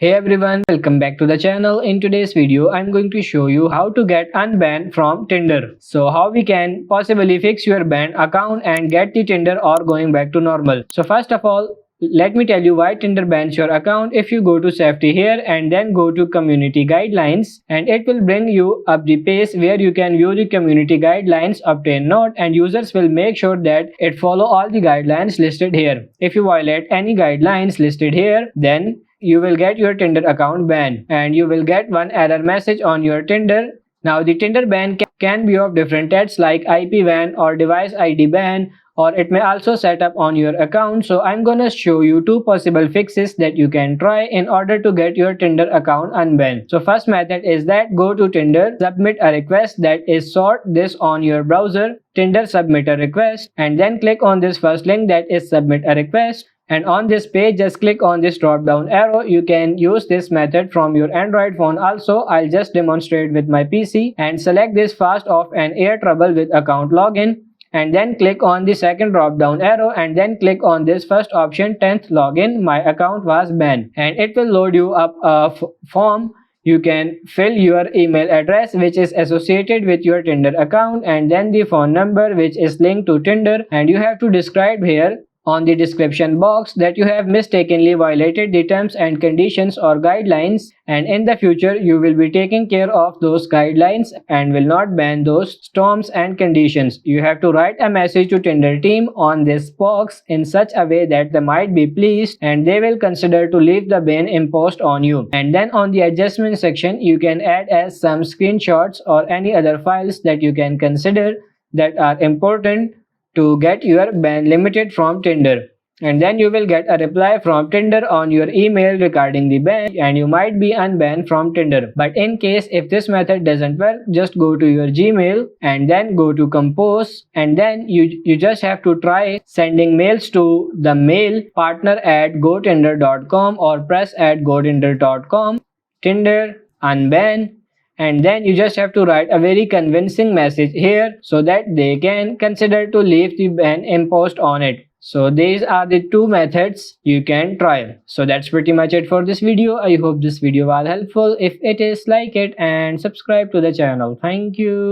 Hey everyone, welcome back to the channel. In today's video, I'm going to show you how to get unbanned from Tinder. So how we can possibly fix your banned account and get the Tinder or going back to normal. So first of all, let me tell you why Tinder bans your account. If you go to safety here and then go to community guidelines, and it will bring you up the page where you can view the community guidelines, obtain note, and users will make sure that it follow all the guidelines listed here. If you violate any guidelines listed here, then you will get your Tinder account banned and you will get one error message on your Tinder. Now the Tinder ban can be of different types like IP ban or device ID ban, or it may also set up on your account. So I'm gonna show you two possible fixes that you can try in order to get your Tinder account unbanned. So first method is that go to Tinder, submit a request, that is sort this on your browser, Tinder submit a request, and then click on this first link, that is submit a request. And on this page, just click on this drop down arrow. You can use this method from your Android phone also. I'll just demonstrate with my PC, and select this fast off and air trouble with account login, and then click on the second drop down arrow and then click on this first option, 10th login, my account was banned, and it will load you up a form. You can fill your email address which is associated with your Tinder account, and then the phone number which is linked to Tinder, and you have to describe here on the description box that you have mistakenly violated the terms and conditions or guidelines, and in the future you will be taking care of those guidelines and will not ban those terms and conditions. You have to write a message to Tinder team on this box in such a way that they might be pleased and they will consider to leave the ban imposed on you. And then on the adjustment section, you can add as some screenshots or any other files that you can consider that are important to get your ban limited from Tinder. And then you will get a reply from Tinder on your email regarding the ban, and you might be unbanned from Tinder. But in case if this method doesn't work, just go to your Gmail and then go to compose, and then you just have to try sending mails to the mail partner@gotinder.com or press@gotinder.com, Tinder unban, and then you just have to write a very convincing message here so that they can consider to leave the ban imposed on it. So these are the two methods you can try. So that's pretty much it for this video. I hope this video was helpful. If it is, like it and subscribe to the channel. Thank you.